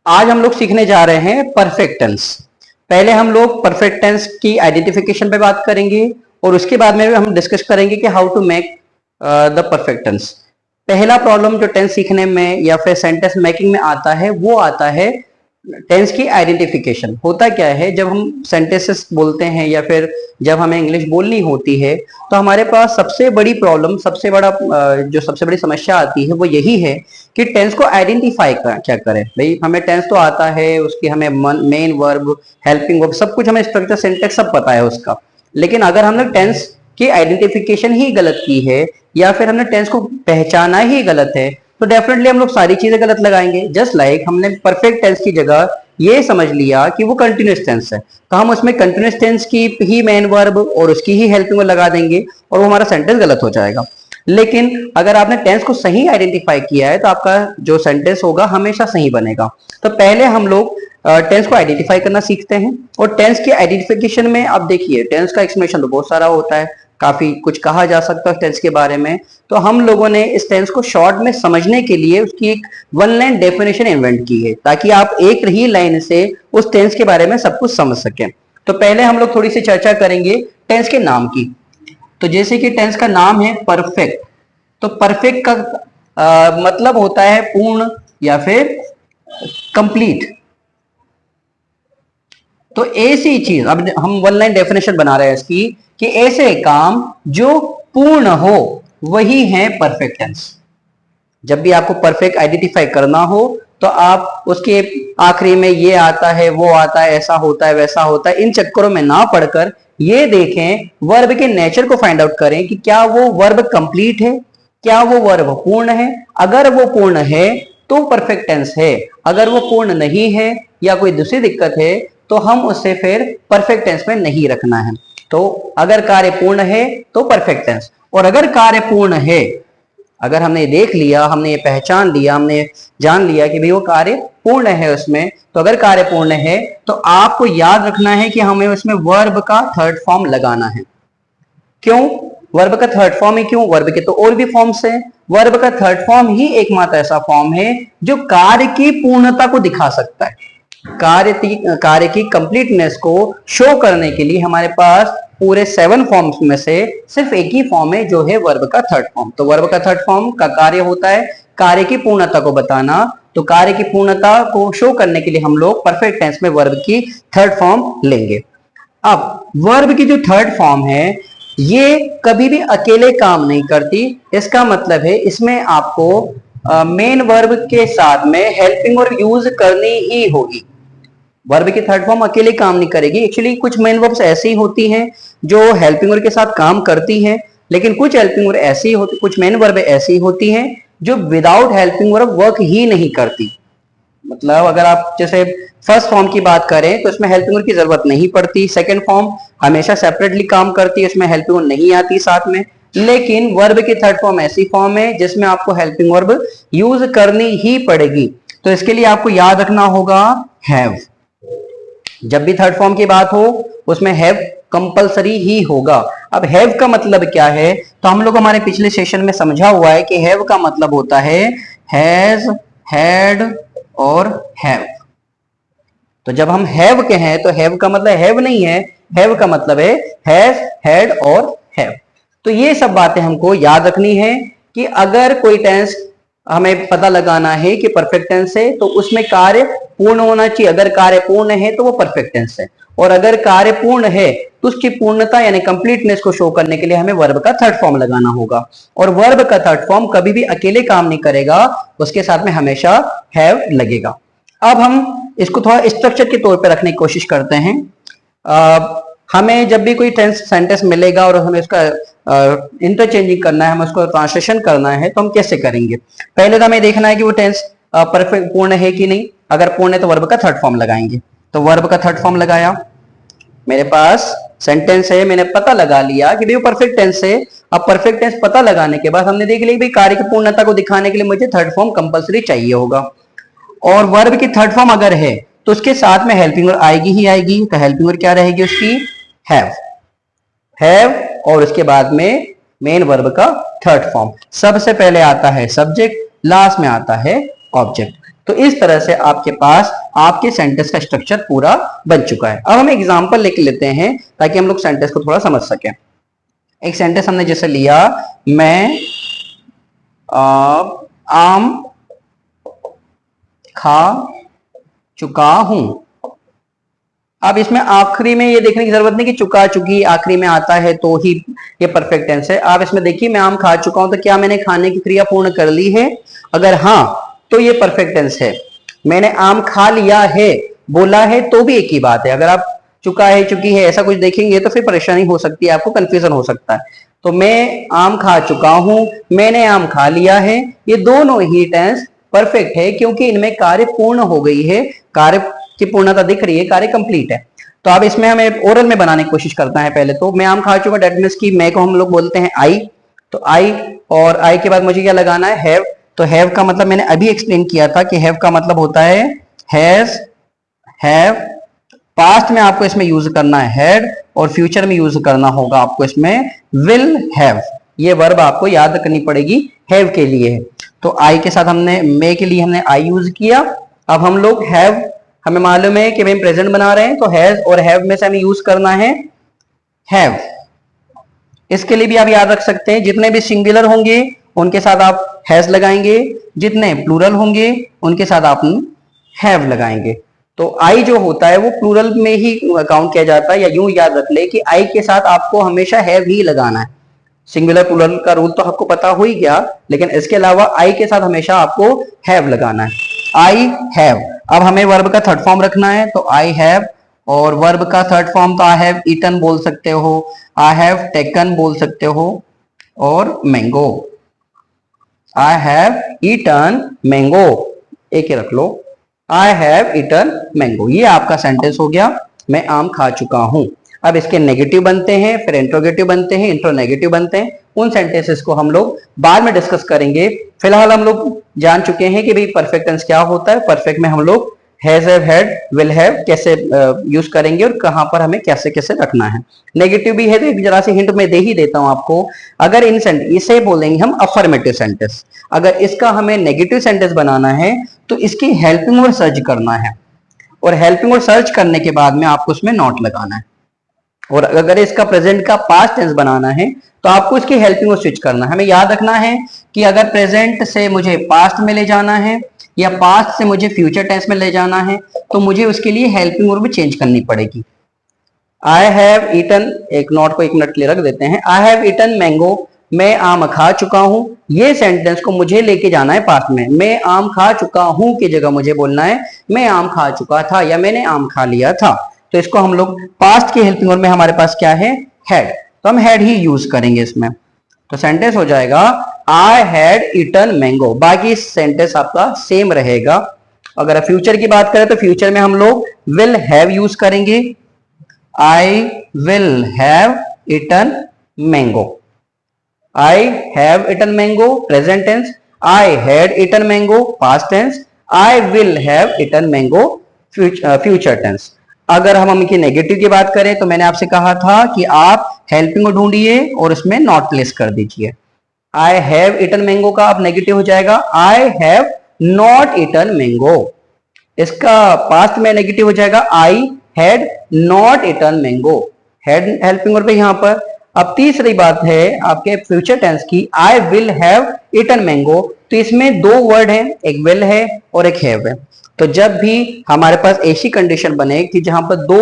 आज हम लोग सीखने जा रहे हैं परफेक्ट टेंस। पहले हम लोग परफेक्ट टेंस की आइडेंटिफिकेशन पे बात करेंगे और उसके बाद में हम डिस्कस करेंगे कि how to make the perfect tense. पहला प्रॉब्लम जो टेंस सीखने में या फिर सेंटेंस मेकिंग में आता है वो आता है टेंस की आइडेंटिफिकेशन। होता क्या है, जब हम सेंटेंसेस बोलते हैं या फिर जब हमें इंग्लिश बोलनी होती है तो हमारे पास सबसे बड़ी प्रॉब्लम, सबसे बड़ी समस्या आती है वो यही है कि टेंस को आइडेंटिफाई क्या करें। भाई हमें टेंस तो आता है, उसकी हमें मेन वर्ब, हेल्पिंग वर्ब, सब कुछ हमें, स्ट्रक्चर, सिंटैक्स सब पता है उसका। लेकिन अगर हमने टेंस की आइडेंटिफिकेशन ही गलत की है या फिर हमने टेंस को पहचाना ही गलत है तो डेफिनेटली हम लोग सारी चीजें गलत लगाएंगे। जस्ट लाइक हमने परफेक्ट टेंस की जगह ये समझ लिया कि वो कंटिन्यूअस टेंस है तो हम उसमें कंटिन्यूअस टेंस की ही मेन वर्ब और उसकी ही हेल्पिंग वर्ब लगा देंगे और वो हमारा सेंटेंस गलत हो जाएगा। लेकिन अगर आपने टेंस को सही आइडेंटिफाई किया है तो आपका जो सेंटेंस होगा हमेशा सही बनेगा। तो पहले हम लोग टेंस को आइडेंटिफाई करना सीखते हैं और टेंस की आइडेंटिफिकेशन में आप देखिए टेंस का एक्सप्लेनेशन तो बहुत सारा होता है, काफी कुछ कहा जा सकता है टेंस के बारे में। तो हम लोगों ने इस टेंस को शॉर्ट में समझने के लिए उसकी एक वन लाइन डेफिनेशन इन्वेंट की है ताकि आप एक ही लाइन से उस टेंस के बारे में सब कुछ समझ सकें। तो पहले हम लोग थोड़ी सी चर्चा करेंगे टेंस के नाम की। तो जैसे कि टेंस का नाम है परफेक्ट, तो परफेक्ट का मतलब होता है पूर्ण या फिर कंप्लीट। तो ऐसी चीज, अब हम वन लाइन डेफिनेशन बना रहे हैं इसकी कि ऐसे काम जो पूर्ण हो वही है परफेक्ट टेंस। जब भी आपको परफेक्ट आइडेंटिफाई करना हो तो आप उसके आखिरी में ये आता है, वो आता है, ऐसा होता है, वैसा होता है, इन चक्करों में ना पढ़कर ये देखें, वर्ब के नेचर को फाइंड आउट करें कि क्या वो वर्ब कंप्लीट है, क्या वो वर्ब पूर्ण है। अगर वो पूर्ण है तो परफेक्ट टेंस है, अगर वो पूर्ण नहीं है या कोई दूसरी दिक्कत है तो हम उससे फिर परफेक्ट टेंस में नहीं रखना है। तो अगर कार्य पूर्ण है तो परफेक्ट टेंस, और अगर कार्य पूर्ण है, अगर हमने देख लिया, हमने ये पहचान लिया, हमने जान लिया कि भाई वो कार्य पूर्ण है उसमें, तो अगर कार्य पूर्ण है तो आपको याद रखना है कि हमें उसमें वर्ब का थर्ड फॉर्म लगाना है। क्यों वर्ब का थर्ड फॉर्म है? क्यों, वर्ब के तो और भी फॉर्म्स हैं, वर्ब का थर्ड फॉर्म ही एकमात्र ऐसा फॉर्म है जो कार्य की पूर्णता को दिखा सकता है। कार्य की कंप्लीटनेस को शो करने के लिए हमारे पास पूरे 7 फॉर्म्स में से सिर्फ एक ही फॉर्म है जो है वर्ब का थर्ड फॉर्म। तो वर्ब का थर्ड फॉर्म का कार्य होता है कार्य की पूर्णता को बताना। तो कार्य की पूर्णता को शो करने के लिए हम लोग परफेक्ट टेंस में वर्ब की थर्ड फॉर्म लेंगे। अब वर्ब की जो थर्ड फॉर्म है ये कभी भी अकेले काम नहीं करती। इसका मतलब है इसमें आपको मेन वर्ब के साथ में हेल्पिंग वर्ब यूज करनी ही होगी। वर्ब की थर्ड फॉर्म अकेले काम नहीं करेगी। एक्चुअली कुछ मेन वर्ब्स ऐसी होती हैं जो हेल्पिंग वर्ब के साथ काम करती हैं, लेकिन कुछ हेल्पिंग वर्ब ऐसी होती, कुछ मेन वर्ब ऐसी होती हैं जो विदाउट हेल्पिंग वर्ब वर्क ही नहीं करती। मतलब अगर आप जैसे फर्स्ट फॉर्म की बात करें तो इसमें हेल्पिंग वर्ब की जरूरत नहीं पड़ती। सेकंड फॉर्म हमेशा सेपरेटली काम करती है, इसमें हेल्पिंग वर्ब नहीं आती साथ में। लेकिन वर्ब की थर्ड फॉर्म ऐसी फॉर्म है जिसमें आपको हेल्पिंग वर्ब यूज करनी ही पड़ेगी। तो इसके लिए आपको याद रखना होगा हैव। जब भी थर्ड फॉर्म की बात हो उसमें हैव कंपलसरी ही होगा। अब हैव का मतलब क्या है, तो हम लोग हमारे पिछले सेशन में समझा हुआ है कि हैव का मतलब होता है हैज, हैड और हैव। तो जब हम हैव कहें तो हैव का मतलब हैव नहीं है, हैव का मतलब है हैज, हैड और हैव। तो ये सब बातें हमको याद रखनी है कि अगर कोई टेंस हमें पता लगाना है कि परफेक्ट टेंस है तो उसमें कार्य पूर्ण होना चाहिए। अगर कार्य पूर्ण है तो वो परफेक्ट टेंस है, और अगर कार्य पूर्ण है तो उसकी पूर्णता यानी कंप्लीटनेस को शो करने के लिए हमें वर्ब का थर्ड फॉर्म लगाना होगा। और वर्ब का थर्ड फॉर्म कभी भी अकेले काम नहीं करेगा, उसके साथ में हमेशा हैव लगेगा। अब हम इसको थोड़ा स्ट्रक्चर के तौर पर रखने की कोशिश करते हैं। हमें जब भी कोई टेंस सेंटेंस मिलेगा और हमें उसका इंटरचेंजिंग करना है, हमें उसको ट्रांसलेशन करना है, तो हम कैसे करेंगे? पहले तो हमें देखना है कि वो टेंस परफेक्ट पूर्ण है कि नहीं। अगर पूर्ण है तो वर्ब का थर्ड फॉर्म लगाएंगे। तो वर्ब का थर्ड फॉर्म लगाया, मेरे पास सेंटेंस है, मैंने पता लगा लिया कि भाई वो परफेक्ट टेंस है। अब परफेक्ट टेंस पता लगाने के बाद हमने देख लिया भाई कार्य की पूर्णता को दिखाने के लिए मुझे थर्ड फॉर्म कंपलसरी चाहिए होगा। और वर्ब की थर्ड फॉर्म अगर है तो उसके साथ में हेल्पिंग वर्ब आएगी ही आएगी। तो हेल्पिंग वर्ब क्या रहेगी उसकी? हैव। हैव और उसके बाद में मेन वर्ब का थर्ड फॉर्म। सबसे पहले आता है सब्जेक्ट, लास्ट में आता है ऑब्जेक्ट। तो इस तरह से आपके पास आपके सेंटेंस का स्ट्रक्चर पूरा बन चुका है। अब हम एग्जांपल लेके लेते हैं ताकि हम लोग सेंटेंस को थोड़ा समझ सकें। एक सेंटेंस हमने जैसे लिया, मैं आम खा चुका हूं। अब इसमें आखिरी में ये देखने की जरूरत नहीं कि चुका चुकी आखिरी में आता है तो ही ये परफेक्ट टेंस है। आप इसमें देखिए, मैं आम खा चुका हूं, तो क्या मैंने खाने की क्रिया पूर्ण कर ली है? अगर हाँ तो ये परफेक्ट टेंस है। मैंने आम खा लिया है बोला है तो भी एक ही बात है। अगर आप चुका है चुकी है ऐसा कुछ देखेंगे तो फिर परेशानी हो सकती है, आपको कंफ्यूजन हो सकता है। तो मैं आम खा चुका हूं, मैंने आम खा लिया है, ये दोनों ही टेंस परफेक्ट है क्योंकि इनमें कार्य पूर्ण हो गई है, कार्य की पूर्णता दिख रही है, कार्य कंप्लीट है। तो अब इसमें हमें ओरल में बनाने की कोशिश करता है। पहले तो मैं आम खा चुका, डेट मींस की मैं को हम लोग बोलते हैं आई, तो आई और आई के बाद मुझे क्या लगाना है? हैव। तो हैव का मतलब मैंने अभी एक्सप्लेन किया था कि हैव का मतलब होता है हैज, हैव। पास्ट में आपको इसमें यूज करना है हैड और फ्यूचर में यूज करना होगा आपको इसमें विल हैव। ये वर्ब आपको याद करनी पड़ेगी, हैव के लिए है। तो आई के साथ हमने मे के लिए हमने आई यूज किया। अब हम लोग हैव, हमें मालूम है कि हम प्रेजेंट बना रहे हैं तो हैज और हैव में से हमें यूज करना है हैव। इसके लिए भी आप याद रख सकते हैं, जितने भी सिंगुलर होंगे उनके साथ आप हैज लगाएंगे, जितने प्लूरल होंगे उनके साथ आप हैव लगाएंगे। तो आई जो होता है वो प्लूरल में ही काउंट किया जाता है, या यूं याद रख ले कि आई के साथ आपको हमेशा हैव ही लगाना है। सिंगुलर प्लूरल का रूल तो आपको पता हो ही गया, लेकिन इसके अलावा आई के साथ हमेशा आपको हैव लगाना है। I have. अब हमें वर्ब का थर्ड फॉर्म रखना है, तो आई हैव, और वर्ब का थर्ड फॉर्म तो आई हैव ईटन बोल सकते हो, आई हैव टेकन बोल सकते हो, और mango. I have eaten mango, एक ही रख लो, आई हैव ईटन मैंगो। ये आपका सेंटेंस हो गया, मैं आम खा चुका हूं। अब इसके नेगेटिव बनते हैं, फिर इंट्रोगेटिव बनते हैं, इंट्रोनेगेटिव बनते हैं। उन सेंटेंसेस को हम लोग बाद में डिस्कस करेंगे। फिलहाल हम लोग जान चुके हैं कि भाई परफेक्ट टेंस क्या होता है। परफेक्ट में हम लोग has, have, had, will have कैसे यूज करेंगे और कहां पर हमें कैसे कैसे रखना है। नेगेटिव भी है तो एक जरा सी हिंट में दे ही देता हूं आपको। अगर इन इसे बोलेंगे हम अफर्मेटिव सेंटेंस। अगर इसका हमें नेगेटिव सेंटेंस बनाना है तो इसकी हेल्पिंग वर्ड सर्च करना है, और हेल्पिंग वर्ड सर्च करने के बाद में आपको उसमें नॉट लगाना है। और अगर इसका प्रेजेंट का पास्ट टेंस बनाना है तो आपको इसकी हेल्पिंग वर्ड स्विच करना है। हमें याद रखना है कि अगर प्रेजेंट से मुझे पास्ट में ले जाना है या पास्ट से मुझे फ्यूचर टेंस में ले जाना है तो मुझे उसके लिए हेल्पिंग वर्ब चेंज करनी पड़ेगी। आई हैव ईटन, एक नोट को एक मिनट के लिए रख देते हैं। आई हैव ईटन मैंगो, मैं आम खा चुका हूं। ये सेंटेंस को मुझे लेके जाना है पास्ट में। मैं आम खा चुका हूं की जगह मुझे बोलना है मैं आम खा चुका था या मैंने आम खा लिया था। तो इसको हम लोग पास्ट की हेल्पिंग वर्ब में हमारे पास क्या है? हैड, तो हम हैड ही यूज करेंगे इसमें। तो सेंटेंस हो जाएगा आई हैड ईटन मैंगो। बाकी सेंटेंस आपका सेम रहेगा। अगर फ्यूचर की बात करें तो फ्यूचर में हम लोग विल हैव यूज करेंगे। I will have eaten mango, I have eaten mango present tense, I had eaten mango past tense, I will have eaten mango future tense. अगर हम इनकी नेगेटिव की बात करें तो मैंने आपसे कहा था कि आप हेल्पिंग ढूंढिए और उसमें नॉट प्लेस कर दीजिए। आई हैव ईटन मैंगो का अब नेगेटिव हो जाएगा I have not eaten mango. इसका पास्ट में नेगेटिव हो जाएगा I had not eaten mango. Had helping verb यहां पर। अब तीसरी बात है आपके फ्यूचर टेंस की, I will have eaten mango. तो इसमें दो वर्ड हैं, एक विल है और एक हैव है। तो जब भी हमारे पास ऐसी कंडीशन बने कि जहां पर दो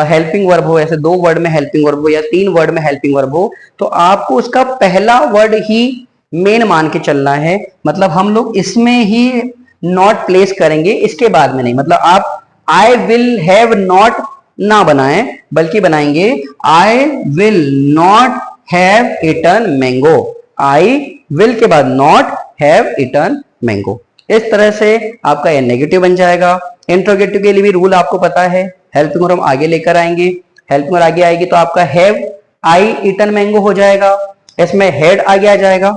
हेल्पिंग वर्ब हो, ऐसे दो वर्ड में हेल्पिंग वर्ब हो या तीन वर्ड में हेल्पिंग वर्ब हो, तो आपको उसका पहला वर्ड ही मेन मान के चलना है। मतलब हम लोग इसमें ही नॉट प्लेस करेंगे, इसके बाद में नहीं। मतलब आप आई विल हैव नॉट ना बनाएं, बल्कि बनाएंगे I will not have eaten mango. I will के बाद नॉट हैव ईटन मैंगो। इस तरह से आपका ये नेगेटिव बन जाएगा। इंट्रोगेटिव के लिए भी रूल आपको पता है, हेल्पिंग वर्ब हम आगे लेकर आएंगे। हेल्पिंग वर्ब आगे आएगी तो आपका हैव आई ईटन मैंगो हो जाएगा, इसमें हेड आगे आ जाएगा।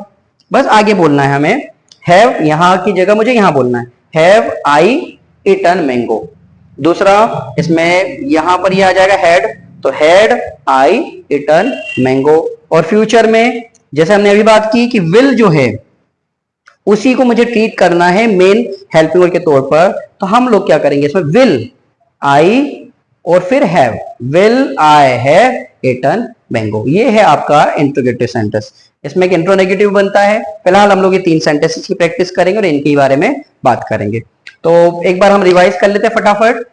बस आगे बोलना है हमें, हैव यहां की जगह मुझे यहां बोलना है हैव आई ईटन मैंगो। दूसरा इसमें यहां पर ये आ जाएगा हैड, तो हैड आई ईटन मैंगो। और फ्यूचर में जैसे हमने अभी बात की कि विल जो है उसी को मुझे ट्रीट करना है मेन हेल्पिंग वर्ड के तौर पर। तो हम लोग क्या करेंगे इसमें, विल आई और फिर have, will I have eaten mango. ये है आपका इंट्रोगेटिव सेंटेंस। इसमें एक इंट्रोनेगेटिव बनता है। फिलहाल हम लोग ये 3 सेंटेंसेस की प्रैक्टिस करेंगे और इनके बारे में बात करेंगे। तो एक बार हम रिवाइज कर लेते हैं फटाफट।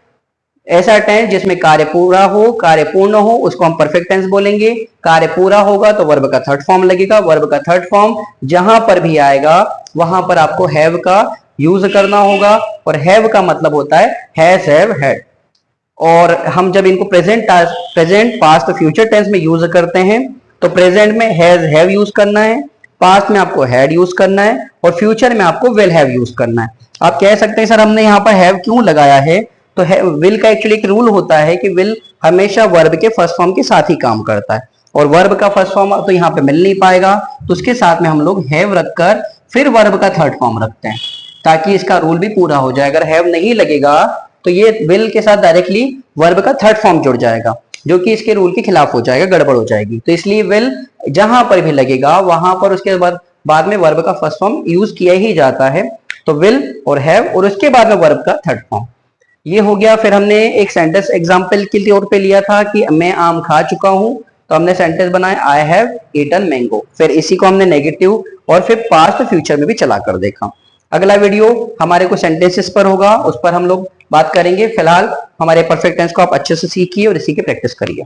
ऐसा टेंस जिसमें कार्य पूरा हो, कार्य पूर्ण हो, उसको हम परफेक्ट टेंस बोलेंगे। कार्य पूरा होगा तो वर्ब का थर्ड फॉर्म लगेगा। वर्ब का थर्ड फॉर्म जहां पर भी आएगा वहां पर आपको हैव का यूज करना होगा। और हैव का मतलब होता है हैज, हैव, हैड। और हम जब इनको प्रेजेंट पास्ट फ्यूचर टेंस में यूज करते हैं तो प्रेजेंट में हैज, हैव यूज करना है, पास्ट में आपको हैड यूज करना है और फ्यूचर में आपको विल हैव यूज करना है। आप कह सकते हैं सर हमने यहाँ पर हैव क्यों लगाया है, तो विल का एक्चुअली एक रूल होता है कि विल हमेशा वर्ब के फर्स्ट फॉर्म के साथ ही काम करता है और वर्ब का फर्स्ट फॉर्म तो यहाँ पे मिल नहीं पाएगा, तो उसके साथ में हम लोग हैव रखकर फिर वर्ब का थर्ड फॉर्म रखते हैं ताकि इसका रूल भी पूरा हो जाए। अगर हैव नहीं लगेगा तो ये विल के साथ डायरेक्टली वर्ब का थर्ड फॉर्म जुड़ जाएगा जो कि इसके रूल के खिलाफ हो जाएगा, गड़बड़ हो जाएगी। तो इसलिए विल जहां पर भी लगेगा वहां पर उसके बाद में वर्ब का फर्स्ट फॉर्म यूज किया ही जाता है। तो विल और हैव और उसके बाद में वर्ब का थर्ड फॉर्म। ये हो गया। फिर हमने एक सेंटेंस एग्जांपल के तौर पे लिया था कि मैं आम खा चुका हूं, तो हमने सेंटेंस बनाया आई हैव ईटन मैंगो। फिर इसी को हमने नेगेटिव और फिर पास्ट फ्यूचर में भी चला कर देखा। अगला वीडियो हमारे को सेंटेंसेस पर होगा, उस पर हम लोग बात करेंगे। फिलहाल हमारे परफेक्ट टेंस को आप अच्छे से सीखिए और इसी की प्रैक्टिस करिए।